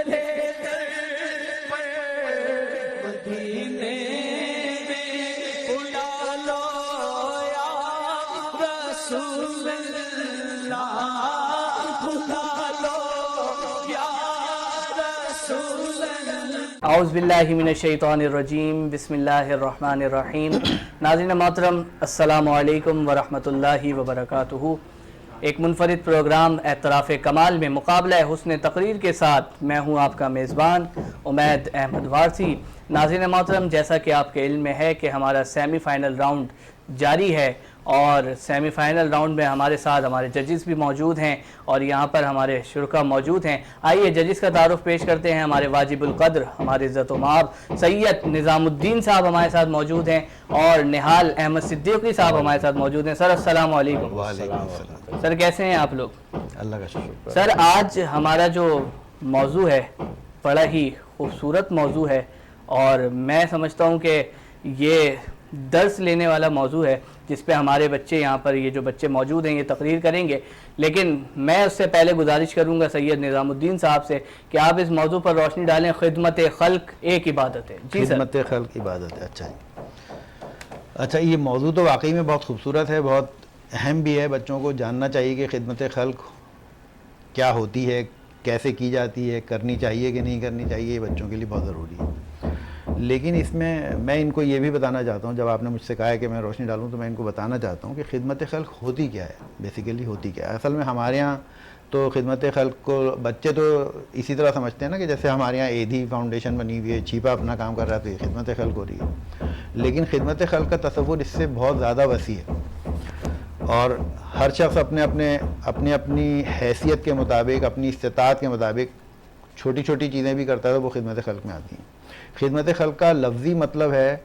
تیرے در پر مدینے میں بلا لو یا رسول اللہ، بلا لو یا رسول اللہ۔ اعوذ باللہ من الشیطان الرجیم، بسم اللہ الرحمن الرحیم۔ ناظرین محترم، السلام علیکم ورحمۃ اللہ وبرکاتہ۔ ایک منفرد پروگرام اعتراف کمال میں مقابلہ حسن تقریر کے ساتھ میں ہوں آپ کا میزبان عمید احمد وارثی۔ ناظرین محترم، جیسا کہ آپ کے علم میں ہے کہ ہمارا سیمی فائنل راؤنڈ جاری ہے، اور سیمی فائنل راؤنڈ میں ہمارے ساتھ ہمارے ججز بھی موجود ہیں اور یہاں پر ہمارے شرکا موجود ہیں۔ آئیے ججز کا تعارف پیش کرتے ہیں۔ ہمارے واجب القدر، ہمارے عزت و مآب سید نظام الدین صاحب ہمارے ساتھ موجود ہیں، اور نہال احمد صدیقی صاحب ہمارے ساتھ موجود ہیں۔ سر السلام علیکم۔ وعلیکم السلام۔ سر کیسے ہیں آپ لوگ؟ اللہ کا شکر۔ سر آج ہمارا جو موضوع ہے بڑا ہی خوبصورت موضوع ہے، اور میں سمجھتا ہوں کہ یہ درس لینے والا موضوع ہے جس پہ ہمارے بچے یہاں پر یہ جو بچے موجود ہیں یہ تقریر کریں گے۔ لیکن میں اس سے پہلے گزارش کروں گا سید نظام الدین صاحب سے کہ آپ اس موضوع پر روشنی ڈالیں۔ خدمت خلق ایک عبادت ہے۔ جی سر۔ خدمت خلق عبادت ہے۔ اچھا، یہ موضوع تو واقعی میں بہت خوبصورت ہے، بہت اہم بھی ہے۔ بچوں کو جاننا چاہیے کہ خدمت خلق کیا ہوتی ہے، کیسے کی جاتی ہے، کرنی چاہیے کہ نہیں کرنی چاہیے، یہ بچوں کے لیے بہت ضروری ہے۔ لیکن اس میں ان کو یہ بھی بتانا چاہتا ہوں، جب آپ نے مجھ سے کہا ہے کہ میں روشنی ڈالوں تو میں ان کو بتانا چاہتا ہوں کہ خدمت خلق ہوتی کیا ہے، بیسیکلی ہوتی کیا ہے۔ اصل میں ہمارے ہاں تو خدمت خلق کو بچے تو اسی طرح سمجھتے ہیں نا کہ جیسے ہمارے ہاں ایدھی فاؤنڈیشن بنی ہوئی ہے، چھیپا اپنا کام کر رہا ہے تو یہ خدمت خلق ہو رہی ہے۔ لیکن خدمت خلق کا تصور اس سے بہت زیادہ وسیع ہے، اور ہر شخص اپنی حیثیت کے مطابق، اپنی استطاعت کے مطابق چھوٹی چھوٹی چیزیں بھی کرتا ہے تو وہ خدمت خلق میں آتی ہیں۔ خدمت خلق کا لفظی مطلب ہے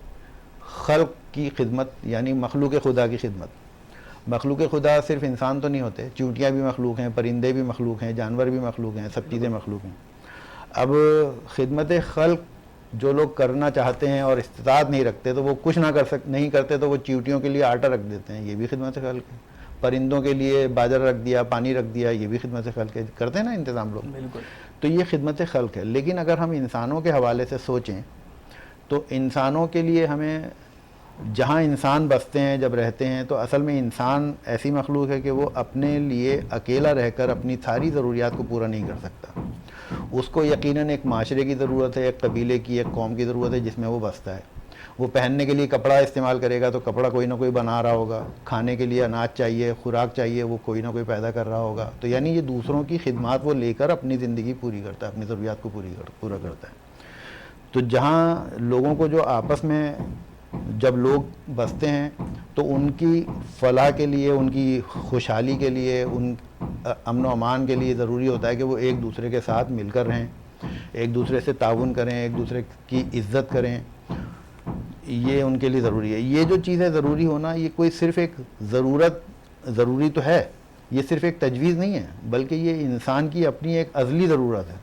خلق کی خدمت، یعنی مخلوق خدا کی خدمت۔ مخلوق خدا صرف انسان تو نہیں ہوتے، چونٹیاں بھی مخلوق ہیں، پرندے بھی مخلوق ہیں، جانور بھی مخلوق ہیں، سب چیزیں مخلوق ہیں۔ اب خدمت خلق جو لوگ کرنا چاہتے ہیں اور استطاعت نہیں رکھتے تو وہ کچھ نہیں کرتے تو وہ چیونٹیوں کے لیے آٹا رکھ دیتے ہیں، یہ بھی خدمت خلق ہے۔ پرندوں کے لیے باجرہ رکھ دیا، پانی رکھ دیا، یہ بھی خدمت خلق ہے، کرتے ہیں نا انتظام لوگ۔ بالکل۔ تو یہ خدمت خلق ہے۔ لیکن اگر ہم انسانوں کے حوالے سے سوچیں تو انسانوں کے لیے ہمیں، جہاں انسان بستے ہیں جب رہتے ہیں، تو اصل میں انسان ایسی مخلوق ہے کہ وہ اپنے لیے اکیلا رہ کر اپنی ساری ضروریات کو پورا نہیں کر سکتا۔ اس کو یقیناً ایک معاشرے کی ضرورت ہے، ایک قبیلے کی، ایک قوم کی ضرورت ہے جس میں وہ بستا ہے۔ وہ پہننے کے لیے کپڑا استعمال کرے گا تو کپڑا کوئی نہ کوئی بنا رہا ہوگا، کھانے کے لیے اناج چاہیے، خوراک چاہیے، وہ کوئی نہ کوئی پیدا کر رہا ہوگا۔ تو یعنی یہ دوسروں کی خدمات وہ لے کر اپنی زندگی پوری کرتا ہے، اپنی ضروریات کو پورا کرتا ہے۔ تو جہاں لوگوں کو جو آپس میں جب لوگ بستے ہیں تو ان کی فلاح کے لیے، ان کی خوشحالی کے لیے، ان امن و امان کے لیے ضروری ہوتا ہے کہ وہ ایک دوسرے کے ساتھ مل کر رہیں، ایک دوسرے سے تعاون کریں، ایک دوسرے کی عزت کریں، یہ ان کے لیے ضروری ہے۔ یہ جو چیز ہے ضروری ہونا، یہ کوئی صرف ایک ضروری تو ہے، یہ صرف ایک تجویز نہیں ہے، بلکہ یہ انسان کی اپنی ایک ازلی ضرورت ہے۔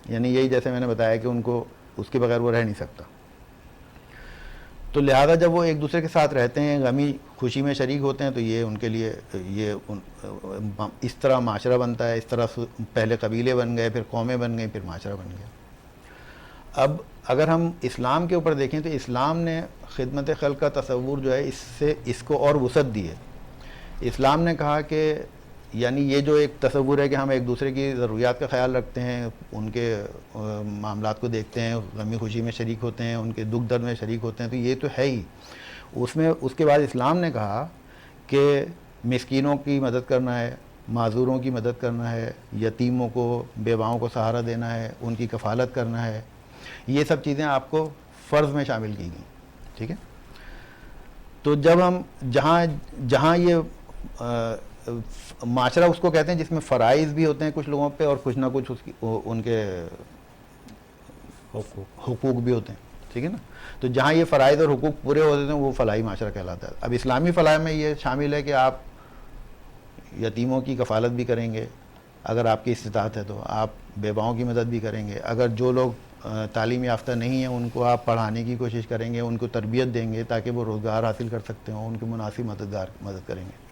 یعنی یہی جیسے میں نے بتایا کہ ان کو اس کے بغیر وہ رہ نہیں سکتا۔ تو لہذا جب وہ ایک دوسرے کے ساتھ رہتے ہیں، غمی خوشی میں شریک ہوتے ہیں، تو یہ ان کے لیے اس طرح معاشرہ بنتا ہے۔ اس طرح پہلے قبیلے بن گئے، پھر قومیں بن گئیں، پھر معاشرہ بن گیا۔ اب اگر ہم اسلام کے اوپر دیکھیں تو اسلام نے خدمت خلق کا تصور جو ہے اس کو اور وسعت دی ہے۔ اسلام نے کہا کہ یعنی یہ جو ایک تصور ہے کہ ہم ایک دوسرے کی ضروریات کا خیال رکھتے ہیں، ان کے معاملات کو دیکھتے ہیں، غمی خوشی میں شریک ہوتے ہیں، ان کے دکھ درد میں شریک ہوتے ہیں، تو یہ تو ہے ہی۔ اس کے بعد اسلام نے کہا کہ مسکینوں کی مدد کرنا ہے، معذوروں کی مدد کرنا ہے، یتیموں کو، بیواؤں کو سہارا دینا ہے، ان کی کفالت کرنا ہے، یہ سب چیزیں آپ کو فرض میں شامل کی گئیں۔ ٹھیک ہے؟ تو جب ہم جہاں یہ معاشرہ اس کو کہتے ہیں جس میں فرائض بھی ہوتے ہیں کچھ لوگوں پہ اور کچھ نہ کچھ ان کے حقوق بھی ہوتے ہیں، ٹھیک ہے نا؟ تو جہاں یہ فرائض اور حقوق پورے ہوتے ہیں وہ فلاحی معاشرہ کہلاتا ہے۔ اب اسلامی فلاح میں یہ شامل ہے کہ آپ یتیموں کی کفالت بھی کریں گے، اگر آپ کی استطاعت ہے تو آپ بیواؤں کی مدد بھی کریں گے، اگر جو لوگ تعلیم یافتہ نہیں ہیں ان کو آپ پڑھانے کی کوشش کریں گے، ان کو تربیت دیں گے تاکہ وہ روزگار حاصل کر سکتے ہوں، ان کی مناسب مدد کریں گے۔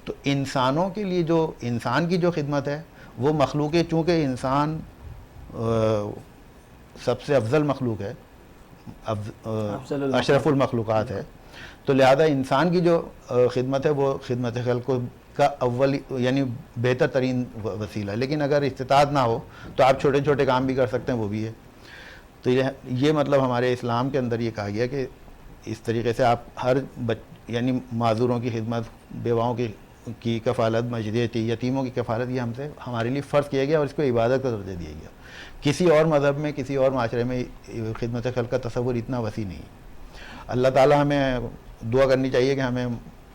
تو انسانوں کے لیے جو انسان کی جو خدمت ہے وہ مخلوق ہے، چونکہ انسان سب سے افضل مخلوق ہے، افضل اشرف المخلوقات ہے، تو لہذا انسان کی جو خدمت ہے وہ خدمت خلق کا اول یعنی بہتر ترین وسیلہ ہے. لیکن اگر استطاعت نہ ہو تو آپ چھوٹے چھوٹے کام بھی کر سکتے ہیں، وہ بھی ہے. تو یہ مطلب ہمارے اسلام کے اندر یہ کہا گیا کہ اس طریقے سے آپ ہر یعنی معذوروں کی خدمت، بیواؤں کی کفالت، مجدیتی یتیموں کی کفالت، یہ ہمارے لیے فرض کیا گیا اور اس کو عبادت کا درجہ دیا گیا. کسی اور مذہب میں، کسی اور معاشرے میں خدمت خلق کا تصور اتنا وسیع نہیں. اللہ تعالیٰ ہمیں دعا کرنی چاہیے کہ ہمیں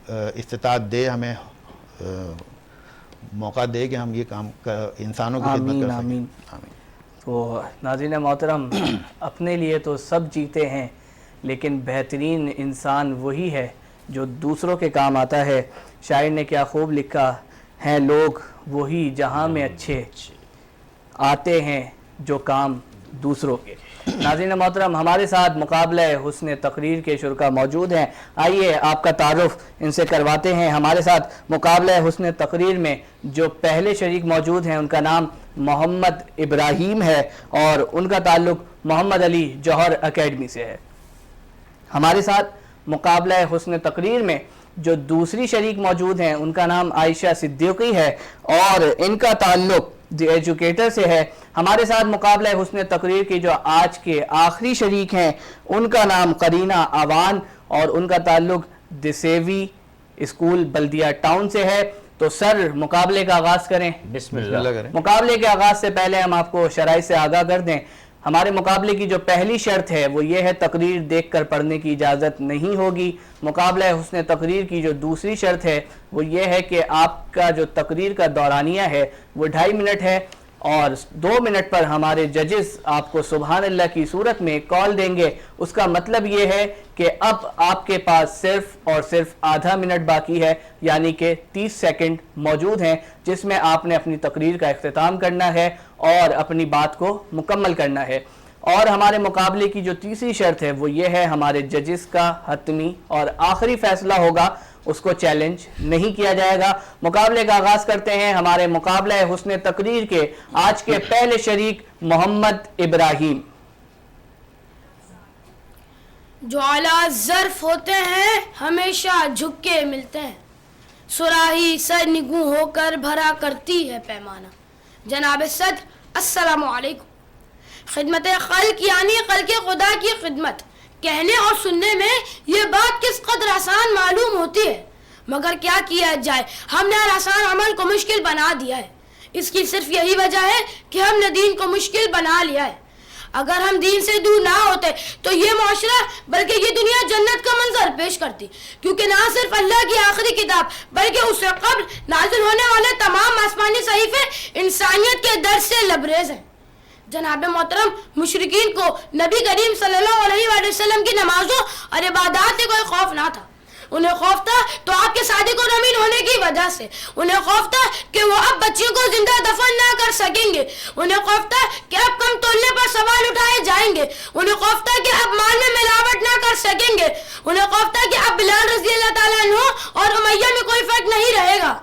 استطاعت دے، ہمیں موقع دے کہ ہم یہ کام انسانوں کی خدمت کر سکیں. آمین. تو ناظرین محترم، اپنے لیے تو سب جیتے ہیں، لیکن بہترین انسان وہی ہے جو دوسروں کے کام آتا ہے. شاعر نے کیا خوب لکھا ہے، لوگ وہی جہاں میں اچھے آتے ہیں جو کام دوسروں کے. ناظرین محترم، ہمارے ساتھ مقابلہ حسن تقریر کے شرکا موجود ہیں. آئیے آپ کا تعارف ان سے کرواتے ہیں. ہمارے ساتھ مقابلہ حسن تقریر میں جو پہلے شریک موجود ہیں ان کا نام محمد ابراہیم ہے اور ان کا تعلق محمد علی جوہر اکیڈمی سے ہے. ہمارے ساتھ مقابلہ حسن تقریر میں جو دوسری شریک موجود ہیں ان کا نام عائشہ صدیقی ہے اور ان کا تعلق دی ایجوکیٹر سے ہے. ہمارے ساتھ مقابلہ حسن تقریر کی جو آج کے آخری شریک ہیں ان کا نام قرینہ آوان اور ان کا تعلق دسیوی اسکول بلدیہ ٹاؤن سے ہے. تو سر، مقابلے کا آغاز کریں. بسم اللہ کریں. مقابلے کے آغاز سے پہلے ہم آپ کو شرائط سے آگاہ کر دیں. ہمارے مقابلے کی جو پہلی شرط ہے وہ یہ ہے تقریر دیکھ کر پڑھنے کی اجازت نہیں ہوگی. مقابلہ حسن تقریر کی جو دوسری شرط ہے وہ یہ ہے کہ آپ کا جو تقریر کا دورانیہ ہے وہ 2.5 منٹ ہے اور 2 منٹ پر ہمارے ججز آپ کو سبحان اللہ کی صورت میں کال دیں گے. اس کا مطلب یہ ہے کہ اب آپ کے پاس صرف اور صرف آدھا منٹ باقی ہے، یعنی کہ 30 سیکنڈ موجود ہیں جس میں آپ نے اپنی تقریر کا اختتام کرنا ہے اور اپنی بات کو مکمل کرنا ہے. اور ہمارے مقابلے کی جو تیسری شرط ہے وہ یہ ہے ہمارے ججز کا حتمی اور آخری فیصلہ ہوگا، اس کو چیلنج نہیں کیا جائے گا. مقابلے کا آغاز کرتے ہیں ہمارے مقابلہ حسن تقریر کے آج کے پہلے شریک محمد ابراہیم. جو اعلیٰ ظرف ہوتے ہیں ہمیشہ جھک کے ملتے ہیں، سراہی سر نگوں ہو کر بھرا کرتی ہے پیمانہ. جناب صدر السلام علیکم. خدمت خلق یعنی خلق خدا کی خدمت کہنے اور سننے میں یہ بات کس قدر آسان معلوم ہوتی ہے، مگر کیا کیا جائے، ہم نے ہر آسان عمل کو مشکل بنا دیا ہے. اس کی صرف یہی وجہ ہے کہ ہم نے دین کو مشکل بنا لیا ہے. اگر ہم دین سے دور نہ ہوتے تو یہ معاشرہ بلکہ یہ دنیا جنت کا منظر پیش کرتی، کیونکہ نہ صرف اللہ کی آخری کتاب بلکہ اس سے قبل نازل ہونے والے تمام آسمانی صحیفے انسانیت کے درد سے لبریز ہیں. جناب محترم، مشرکین کو نبی کریم صلی اللہ علیہ وآلہ وسلم کی نمازوں اور عبادات سے کوئی خوف نہ تھا. انہیں خوف تھا تو آپ کے صادق و امین ہونے کی وجہ سے. انہیں خوف تھا کہ وہ اب بچیوں کو زندہ دفن نہ کر سکیں گے. انہیں خوف تھا کہ اب کم تولنے پر سوال اٹھائے جائیں گے. انہیں خوف تھا کہ اب مال میں ملاوٹ نہ کر سکیں گے. انہیں خوف تھا کہ اب بلال رضی اللہ تعالیٰ عنہ اور امیہ میں کوئی فرق نہیں رہے گا.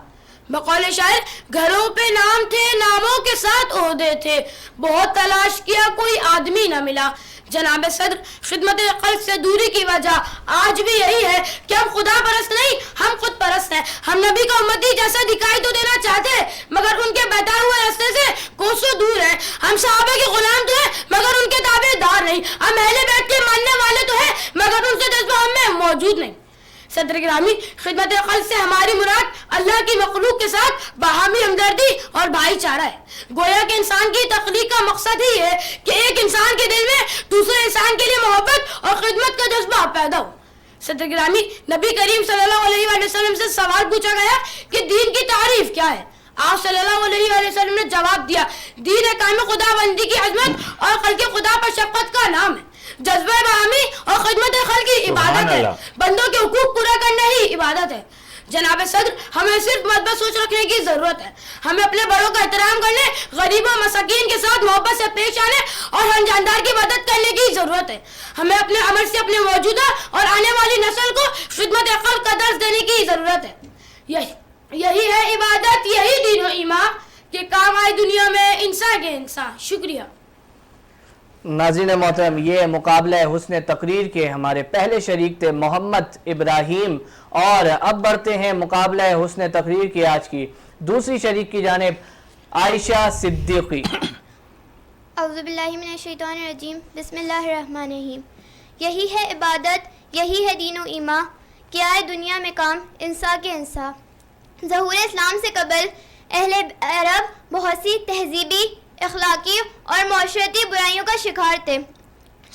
بقول شاعر، گھروں پہ نام تھے، ناموں کے ساتھ عہدے تھے، بہت تلاش کیا کوئی آدمی نہ ملا. جناب صدر، خدمت خلق سے دوری کی وجہ آج بھی یہی ہے کہ ہم خدا پرست نہیں، ہم خود پرست ہیں. ہم نبی کا امتی جیسا دکھائی تو دینا چاہتے ہیں مگر ان کے بتائے ہوئے راستے سے کوسوں دور ہیں. ہم صحابہ کے غلام تو ہیں مگر ان کے تابع دار نہیں. ہم اہل بیت کے ماننے والے تو ہیں مگر ان سے جذبہ ہم میں موجود نہیں. صدر گرامی، خدمت خلق سے ہماری مراد اللہ کی مخلوق کے ساتھ باہمی ہمدردی اور بھائی چارہ ہے. گویا کہ انسان کی تخلیق کا مقصد ہی ہے کہ ایک انسان کے دل میں دوسرے انسان کے لیے محبت اور خدمت کا جذبہ پیدا ہو. صدر گرامی، نبی کریم صلی اللہ علیہ وآلہ وسلم سے سوال پوچھا گیا کہ دین کی تعریف کیا ہے. آپ صلی اللہ علیہ وآلہ وسلم نے جواب دیا، دین قائم خدا بندی کی عظمت اور خلق خدا پر شفقت کا نام ہے. جذبہ باہمی اور خدمت خلق کی عبادت ہے. بندوں کے حقوق پورا کرنا ہی عبادت ہے. جناب صدر، ہمیں صرف مثبت سوچ رکھنے کی ضرورت ہے. ہمیں اپنے بڑوں کا احترام کرنے، غریبوں مساکین کے ساتھ محبت سے پیش آنے اور ہم جاندار کی مدد کرنے کی ضرورت ہے. ہمیں اپنے عمل سے اپنے موجودہ اور آنے والی نسل کو خدمت خلق کا درس دینے کی ضرورت ہے. یہی ہے عبادت، یہی دین و ایمان کہ کام آئے دنیا میں انسان کے انسان. شکریہ. ناظرین محترم، یہ مقابلہ حسن تقریر کے ہمارے پہلے شریک تھے محمد ابراہیم، اور اب بڑھتے ہیں مقابلہ حسن تقریر کی آج کی دوسری شریک کی جانب، عائشہ صدیقی۔ اعوذ باللہ من الشیطان الرجیم، بسم اللہ الرحمن الرحیم۔ یہی ہے عبادت، یہی ہے دین و ایمان، کیا ہے دنیا میں کام انسا کے انسا۔ ظہور اسلام سے قبل اہل عرب بہت سی تہذیبی، اخلاقی اور معاشرتی برائیوں کا شکار تھے۔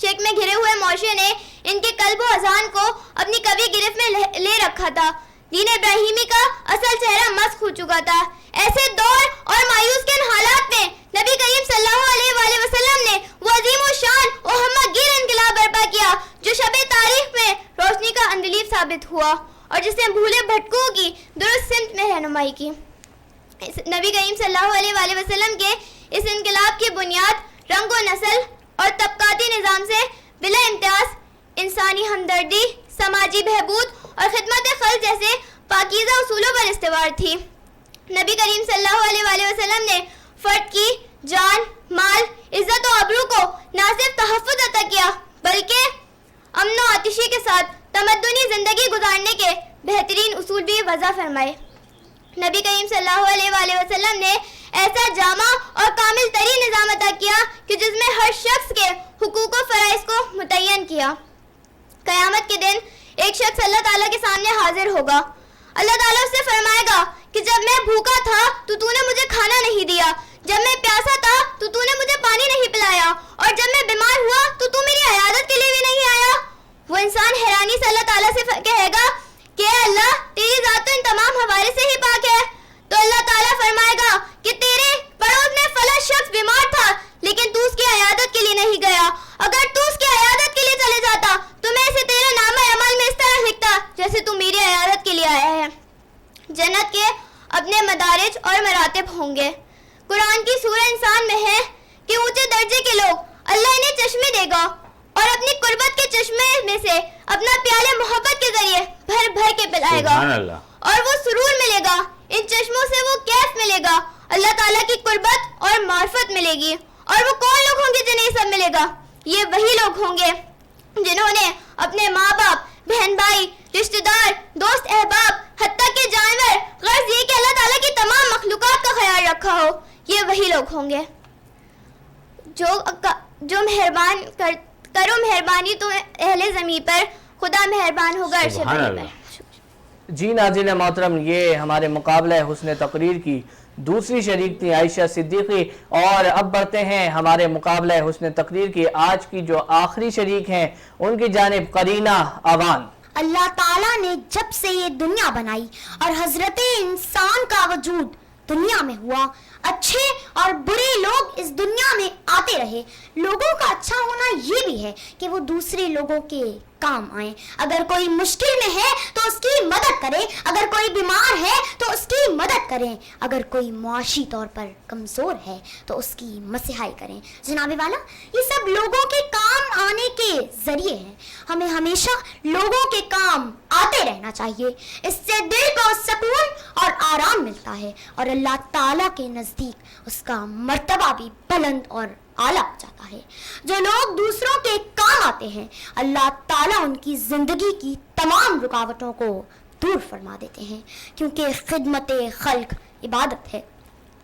شرک میں گھرے ہوئے معاشرے نے ان کے قلب و اذہان کو اپنی قوی گرفت میں لے رکھا تھا۔ دین ابراہیمی کا اصل چہرہ مسخ ہو چکا تھا۔ ایسے دور اور مایوس کن حالات میں نبی کریم صلی اللہ علیہ وآلہ وسلم نے وہ عظیم و شان و ہمہ گیر انقلاب برپا کیا جو شب تاریخ میں روشنی کا اندلیب ثابت ہوا اور جس نے بھولے بھٹکوں کی درست سمت میں رہنمائی کی۔ نبی کریم صلی اللہ علیہ وآلہ وسلم کے اس انقلاب کی بنیاد رنگ و نسل اور طبقاتی نظام سے بلا امتیاز انسانی ہمدردی، سماجی بہبود اور خدمت خلق جیسے پاکیزہ اصولوں پر استوار تھی۔ نبی کریم صلی اللہ علیہ وآلہ وسلم نے فرد کی جان، مال، عزت و آبرو کو نہ صرف تحفظ عطا کیا بلکہ امن و آتشی کے ساتھ تمدنی زندگی گزارنے کے بہترین اصول بھی وضع فرمائے۔ نبی کریم صلی اللہ علیہ وآلہ وسلم نے ایسا جامع اور کامل ترین نظام عطا کیا کہ جس میں ہر شخص کے حقوق و فرائض کو متعین کیا۔ قیامت کے دن ایک شخص اللہ تعالیٰ کے سامنے حاضر ہوگا۔ اللہ تعالیٰ اس سے فرمائے گا کہ جب میں بھوکا تھا تو نے مجھے کھانا نہیں دیا، جب میں پیاسا تھا تو نے مجھے پانی نہیں پلایا، اور جب میں بیمار ہوا تو میری عیادت کے لیے بھی نہیں آیا۔ وہ انسان حیرانی سے اللہ تعالیٰ سے کہے گا کہ اے اللہ، تیری ذات تو ان تمام حوالے سے ہی پاک ہے۔ تو اللہ تعالیٰ فرمائے گا کہ تیرے پڑوس میں فلاں شخص بیمار تھا لیکن تو اس کی عیادت کے لیے نہیں گیا۔ اگر تو اس کی عیادت کے لیے چلے جاتا تو میں اسے تیرے نامہ عمل میں اس طرح لکھتا جیسے تو میری عیادت کے لیے آیا ہے۔ جنت کے اپنے مدارج اور مراتب ہوں گے۔ قرآن کی سورہ انسان میں ہے کہ اونچے درجے کے لوگ اللہ انہیں چشمے دے گا اور اپنی قربت کے چشمے میں سے اپنا پیالے محبت کے ذریعے بھر بھر کے پلائے گا اور وہ سرور ملے گا۔ ان چشموں سے وہ کیف ملے گا، اللہ تعالیٰ کی قربت اور معرفت ملے گی۔ اور وہ کون لوگ ہوں گے جنہیں یہ سب ملے گا؟ یہ وہی لوگ ہوں گے جنہوں نے اپنے ماں باپ، بہن بھائی، رشتہ دار، دوست احباب، حتیٰ کہ جانور، غرض یہ کہ اللہ تعالیٰ کی تمام مخلوقات کا خیال رکھا ہو۔ یہ وہی لوگ ہوں گے جو مہربان کرو مہربانی تو اہل زمین پر، خدا مہربان ہوگا عرش بری پر۔ جی ناظرین محترم، یہ ہمارے مقابلہ حسن تقریر کی دوسری شریک تھی عائشہ صدیقی، اور اب بڑھتے ہیں ہمارے مقابلہ حسن تقریر کی آج کی جو آخری شریک ہیں ان کی جانب قرینہ اوان۔ اللہ تعالیٰ نے جب سے یہ دنیا بنائی اور حضرت انسان کا وجود دنیا میں ہوا، اچھے اور برے لوگ اس دنیا میں آتے رہے۔ لوگوں کا اچھا ہونا یہ بھی ہے کہ وہ دوسرے لوگوں کے کام آئیں۔ اگر کوئی مشکل میں ہے تو اس کی مدد کریں، اگر کوئی بیمار ہے تو اس کی مدد کریں، اگر کوئی معاشی طور پر کمزور ہے تو اس کی مسیحائی کریں۔ جناب والا، یہ سب لوگوں کے کام آنے کے ذریعے ہیں۔ ہمیں ہمیشہ لوگوں کے کام آتے رہنا چاہیے، اس سے دل کو سکون اور آرام ملتا ہے اور اللہ تعالیٰ کے نزدیک اس کا مرتبہ بھی بلند اور اعلیٰ ہو جاتا ہے۔ جو لوگ دوسروں کے کام آتے ہیں اللہ تعالیٰ ان کی زندگی کی تمام رکاوٹوں کو دور فرما دیتے ہیں، کیونکہ خدمت خلق عبادت ہے۔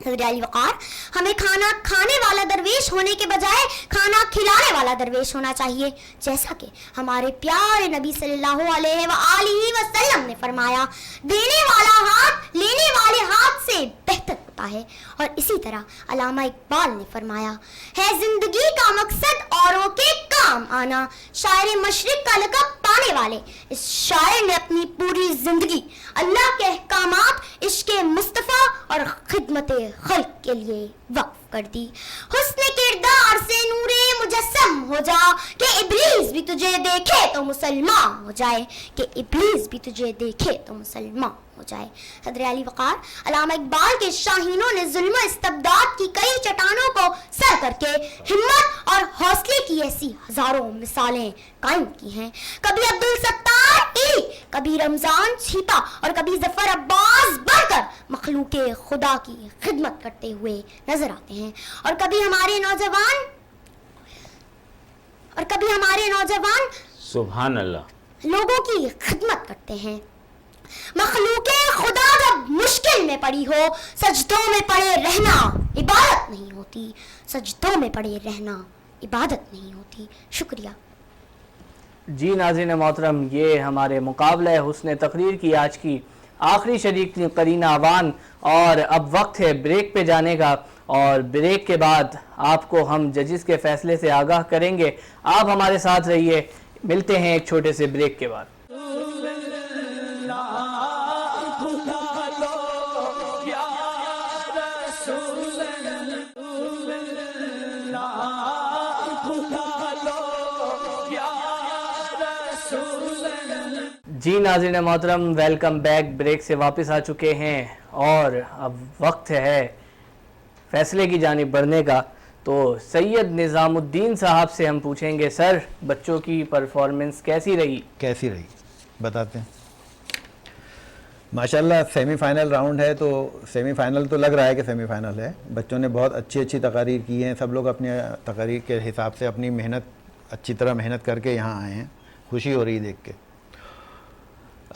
حضرت علی وقار، ہمیں کھانا کھانے والا درویش ہونے کے بجائے کھانا کھلانے والا درویش ہونا چاہیے، جیسا کہ ہمارے پیارے نبی صلی اللہ علیہ وآلہ وسلم نے فرمایا، دینے والا ہاتھ لینے والے ہاتھ سے بہتر ہوتا ہے۔ اور اسی طرح علامہ اقبال نے فرمایا ہے، زندگی کا مقصد اوروں کے کام آنا۔ شاعر مشرق کا لقب پانے والے اس شاعر نے اپنی پوری زندگی اللہ کے احکامات، عشق مصطفیٰ اور خدمت خلق کے لیے وقف کر دی۔ حسن کردار سے نور مجسم ہو جا کہ ابلیس بھی تجھے دیکھے تو مسلمان ہو جائے، کہ ابلیس بھی تجھے دیکھے تو مسلمان ہو جائے۔ حضرت علی وقار، علامہ اقبال کے شاہینوں نے ظلم و استبداد کی کئی چٹانوں کو سر کر کے ہمت اور حوصلے کی ایسی ہزاروں مثالیں قائم کی ہیں۔ کبھی عبدالستار علی، کبھی رمضان چھیپا اور کبھی ظفر عباس بڑھ کر مخلوق خدا کی خدمت کرتے ہوئے نظر آتے ہیں، اور کبھی ہمارے نوجوان اور کبھی ہمارے نوجوان سبحان اللہ لوگوں کی خدمت کرتے ہیں. مخلوق خدا جب مشکل میں پڑی ہو سجدوں میں پڑے رہنا عبادت نہیں ہوتی. سجدوں میں پڑے رہنا عبادت نہیں ہوتی. شکریہ. جی ناظرین محترم، یہ ہمارے مقابلہ حسن تقریر کی آج کی آخری شریک تھی قرینہ عوان، اور اب وقت ہے بریک پہ جانے کا، اور بریک کے بعد آپ کو ہم ججز کے فیصلے سے آگاہ کریں گے. آپ ہمارے ساتھ رہیے، ملتے ہیں ایک چھوٹے سے بریک کے بعد. جی ناظرین محترم، ویلکم بیک. بریک سے واپس آ چکے ہیں اور اب وقت ہے فیصلے کی جانب بڑھنے کا. تو سید نظام الدین صاحب سے ہم پوچھیں گے، سر بچوں کی پرفارمنس کیسی رہی؟ کیسی رہی بتاتے ہیں. ماشاءاللہ سیمی فائنل راؤنڈ ہے تو سیمی فائنل تو لگ رہا ہے کہ سیمی فائنل ہے. بچوں نے بہت اچھی تقاریر کی ہیں. سب لوگ اپنے تقاریر کے حساب سے اپنی اچھی طرح محنت کر کے یہاں آئے ہیں. خوشی ہو رہی ہے دیکھ کے.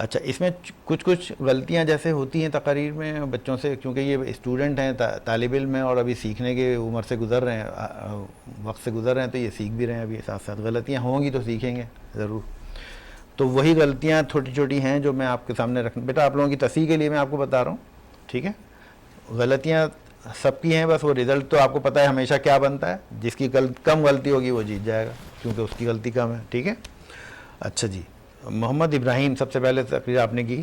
اچھا، اس میں کچھ غلطیاں جیسے ہوتی ہیں تقاریر میں بچوں سے، کیونکہ یہ اسٹوڈنٹ ہیں، طالب علم ہیں، اور ابھی سیکھنے کے عمر سے گزر رہے ہیں، وقت سے گزر رہے ہیں، تو یہ سیکھ بھی رہے ہیں. ابھی ساتھ ساتھ غلطیاں ہوں گی تو سیکھیں گے ضرور. تو وہی غلطیاں چھوٹی ہیں جو میں آپ کے سامنے بیٹا آپ لوگوں کی تصحیح کے لیے میں آپ کو بتا رہا ہوں. ٹھیک ہے، غلطیاں سب کی ہیں، بس وہ رزلٹ تو آپ کو پتہ ہے ہمیشہ کیا بنتا ہے. جس کی کم غلطی ہوگی وہ جیت جائے گا، کیونکہ اس کی غلطی کم ہے. ٹھیک ہے. اچھا جی، محمد ابراہیم، سب سے پہلے تقریر آپ نے کی.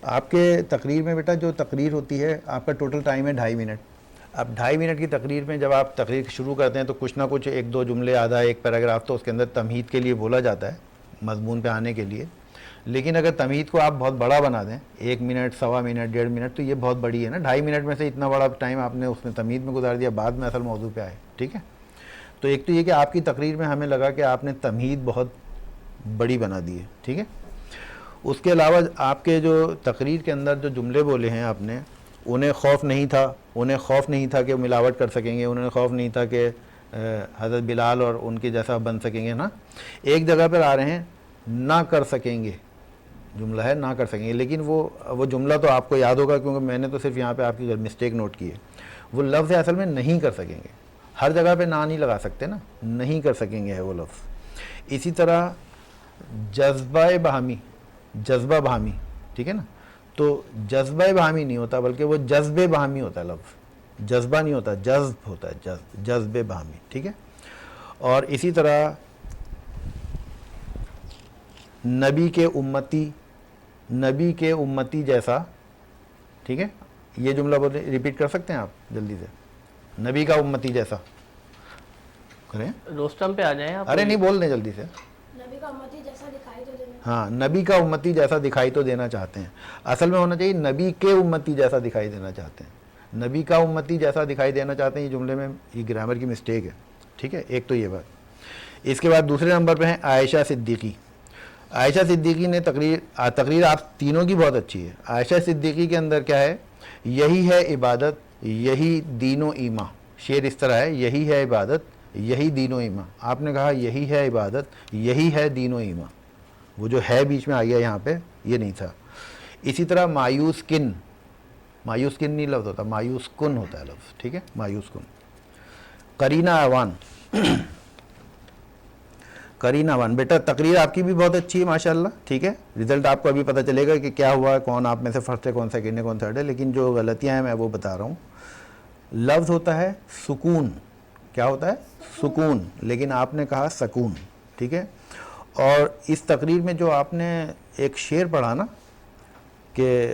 آپ کے تقریر میں بیٹا جو تقریر ہوتی ہے آپ کا ٹوٹل ٹائم ہے 2.5 منٹ. اب 2.5 منٹ کی تقریر میں جب آپ تقریر شروع کرتے ہیں تو کچھ نہ کچھ 1-2 جملے، آدھا ایک پیراگراف تو اس کے اندر تمہید کے لیے بولا جاتا ہے، مضمون پہ آنے کے لیے. لیکن اگر تمہید کو آپ بہت بڑا بنا دیں، 1 منٹ، 1.25 منٹ، 1.5 منٹ، تو یہ بہت بڑی ہے نا. 2.5 منٹ میں سے اتنا بڑا ٹائم آپ نے اس میں تمہید میں گزار دیا، بعد میں اصل موضوع پہ آئے. ٹھیک ہے. تو ایک تو یہ کہ آپ کی تقریر میں ہمیں لگا کہ آپ نے تمہید بہت بڑی بنا دی ہے. ٹھیک ہے. اس کے علاوہ آپ کے جو تقریر کے اندر جو جملے بولے ہیں آپ نے، انہیں خوف نہیں تھا کہ وہ ملاوٹ کر سکیں گے، انہیں خوف نہیں تھا کہ حضرت بلال اور ان کے جیسا بن سکیں گے نا. ایک جگہ پر آ رہے ہیں نہ کر سکیں گے، جملہ ہے نہ کر سکیں گے، لیکن وہ جملہ تو آپ کو یاد ہوگا کیونکہ میں نے تو صرف یہاں پہ آپ کی مسٹیک نوٹ کی ہے. وہ لفظ ہے اصل میں نہیں کر سکیں گے. ہر جگہ پہ نہ نہیں لگا سکتے نا، نہیں کر سکیں گے ہے وہ لفظ. اسی طرح جذبہ بہامی، ٹھیک ہے نا. تو جذبہ بہامی نہیں ہوتا بلکہ وہ جذب بہامی ہوتا ہے. لفظ جذبہ نہیں ہوتا، جذب ہوتا ہے، جذب بہامی. ٹھیک ہے. اور اسی طرح نبی کے امتی جیسا. ٹھیک ہے. یہ جملہ ریپیٹ کر سکتے ہیں آپ جلدی سے؟ نبی کا امتی جیسا کریں. روسٹم پہ آ جائیں آپ. ارے نہیں، بول دیں جلدی سے. نبی کا امتی جیسا دکھائی تو دینا. ہاں، نبی کا امتی جیسا دکھائی تو دینا چاہتے ہیں. اصل میں ہونا چاہیے نبی کے امتی جیسا دکھائی دینا چاہتے ہیں. نبی کا امتی جیسا دکھائی دینا چاہتے ہیں، یہ جملے میں یہ گرامر کی مسٹیک ہے. ٹھیک ہے. ایک تو یہ بات. اس کے بعد دوسرے نمبر پہ ہیں عائشہ صدیقی. عائشہ صدیقی نے تقریر آپ تینوں کی بہت اچھی ہے. عائشہ صدیقی کے اندر کیا ہے؟ یہی ہے عبادت، یہی دین و ایمان. شعر اس طرح ہے، یہی ہے عبادت، یہی دین و ایمان. آپ نے کہا یہی ہے عبادت، یہی ہے دین و ایمان. وہ جو ہے بیچ میں آ گیا یہاں پہ، یہ نہیں تھا. اسی طرح مایوس کن نہیں لفظ ہوتا، مایوس کن ہوتا ہے لفظ. ٹھیک ہے. مایوس کن. قرینہ عوان بیٹا تقریر آپ کی بھی بہت اچھی ہے ماشاءاللہ. ٹھیک ہے. رزلٹ آپ کو ابھی پتہ چلے گا کہ کیا ہوا ہے، کون آپ میں سے فرسٹ ہے، کون سیکنڈ ہے، کون تھرڈ ہے. لیکن جو غلطیاں ہیں میں وہ بتا رہا ہوں. لفظ ہوتا ہے سکون. کیا ہوتا ہے؟ سکون. لیکن آپ نے کہا سکون. ٹھیک ہے. اور اس تقریر میں جو آپ نے ایک شعر پڑھا نا، کہ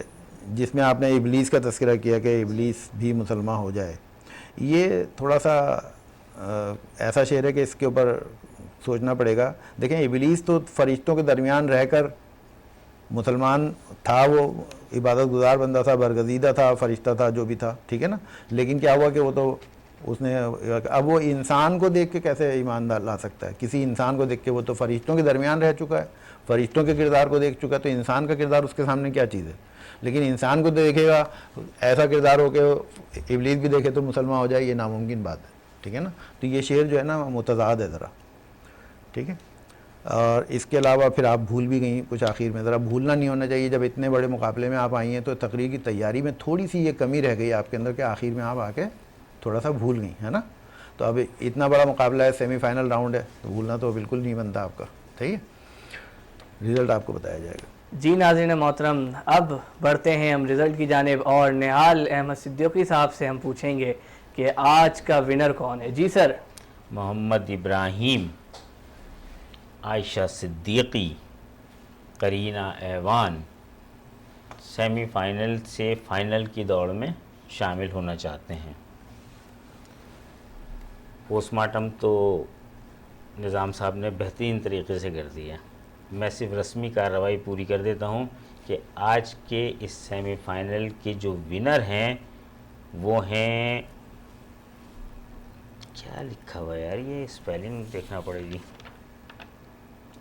جس میں آپ نے ابلیس کا تذکرہ کیا کہ ابلیس بھی مسلمان ہو جائے، یہ تھوڑا سا ایسا شعر ہے کہ اس کے اوپر سوچنا پڑے گا. دیکھیں، ابلیس تو فرشتوں کے درمیان رہ کر مسلمان تھا، وہ عبادت گزار بندہ تھا، برگزیدہ تھا، فرشتہ تھا، جو بھی تھا. ٹھیک ہے نا. لیکن کیا ہوا کہ وہ تو اس نے اب وہ انسان کو دیکھ کے کیسے ایمان لا سکتا ہے؟ کسی انسان کو دیکھ کے، وہ تو فرشتوں کے درمیان رہ چکا ہے، فرشتوں کے کردار کو دیکھ چکا ہے، تو انسان کا کردار اس کے سامنے کیا چیز ہے؟ لیکن انسان کو دیکھے گا ایسا کردار ہو کہ ابلیس بھی دیکھے تو مسلمان ہو جائے، یہ ناممکن بات ہے. ٹھیک ہے نا. تو یہ شعر جو ہے نا متضاد ہے ذرا. ٹھیک ہے. اور اس کے علاوہ پھر آپ بھول بھی گئیں کچھ آخر میں. ذرا بھولنا نہیں ہونا چاہیے, جب اتنے بڑے مقابلے میں آپ آئی ہیں تو تقریر کی تیاری میں تھوڑی سی یہ کمی رہ گئی آپ کے اندر کہ آخر میں آپ آ کے تھوڑا سا بھول گئی, ہے نا. تو اب اتنا بڑا مقابلہ ہے, سیمی فائنل راؤنڈ ہے, تو بھولنا تو بالکل نہیں بنتا آپ کا. ٹھیک ہے, رزلٹ آپ کو بتایا جائے گا. جی ناظرین محترم, اب بڑھتے ہیں ہم رزلٹ کی جانب اور نہال احمد صدیقی صاحب سے ہم پوچھیں گے کہ آج کا ونر کون ہے. جی سر. محمد ابراہیم, عائشہ صدیقی, قرینہ ایوان سیمی فائنل سے فائنل کی دوڑ میں شامل ہونا چاہتے ہیں. پوسٹ مارٹم تو نظام صاحب نے بہترین طریقے سے کر دیا. میں صرف رسمی کارروائی پوری کر دیتا ہوں کہ آج کے اس سیمی فائنل کے جو ونر ہیں وہ ہیں, کیا لکھا ہوا ہے یار, یہ اسپیلنگ دیکھنا پڑے گی.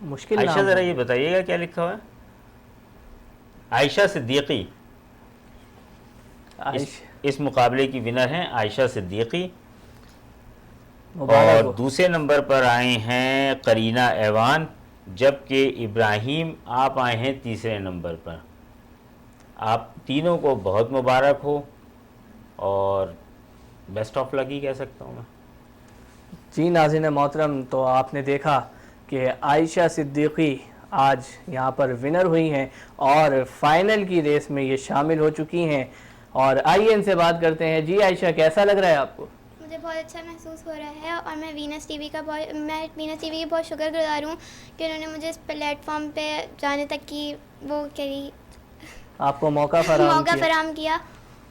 مشکل عائشہ نام ذرا ہے. یہ بتائیے گا کیا لکھا ہوا ہے. عائشہ صدیقی اس مقابلے کی ونر ہیں عائشہ صدیقی. مبارک اور ہو. دوسرے نمبر پر آئے ہیں قرینہ ایوان, جبکہ ابراہیم آپ آئے ہیں تیسرے نمبر پر. آپ تینوں کو بہت مبارک ہو اور بیسٹ آف لک ہی کہہ سکتا ہوں میں. جی ناظرین محترم, تو آپ نے دیکھا کہ عائشہ صدیقی آج یہاں پر ونر ہوئی ہیں اور فائنل کی ریس میں یہ شامل ہو چکی ہیں. اور آئیے ان سے بات کرتے ہیں. جی عائشہ, کیسا لگ رہا ہے آپ کو؟ مجھے بہت اچھا محسوس ہو رہا ہے اور میں وینس ٹی وی کی بہت شکر گزار ہوں کہ انہوں نے مجھے اس پلیٹ فارم پہ جانے تک کی وہ کری, آپ کو موقع فراہم کیا.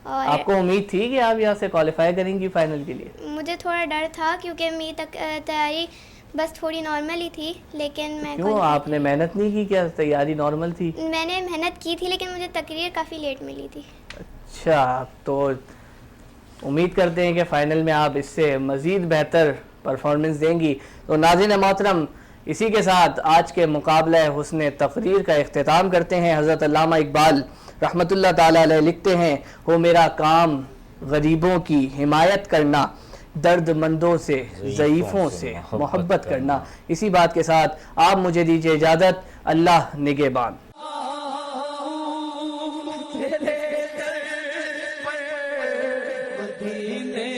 اور آپ کو امید تھی کہ آپ یہاں سے کوالیفائی کریں گی فائنل کے لیے؟ مجھے تھوڑا ڈر تھا کیونکہ میری تیاری بس تھوڑی نارمل ہی تھی, لیکن میں کیوں, آپ نے محنت نہیں کی کیا؟ تیاری نارمل تھی؟ میں نے محنت کی تھی لیکن مجھے تقریر کافی لیٹ ملی تھی. اچھا, تو امید کرتے ہیں کہ فائنل میں آپ اس سے مزید بہتر پرفارمنس دیں گی. تو ناظرین محترم, اسی کے ساتھ آج کے مقابلہ حسن تقریر کا اختتام کرتے ہیں. حضرت علامہ اقبال رحمۃ اللہ تعالی علیہ لکھتے ہیں, ہو میرا کام غریبوں کی حمایت کرنا, درد مندوں سے ضعیفوں سے محبت کرنا. اسی بات کے ساتھ آپ مجھے دیجیے اجازت. اللہ نگہبان. مدینے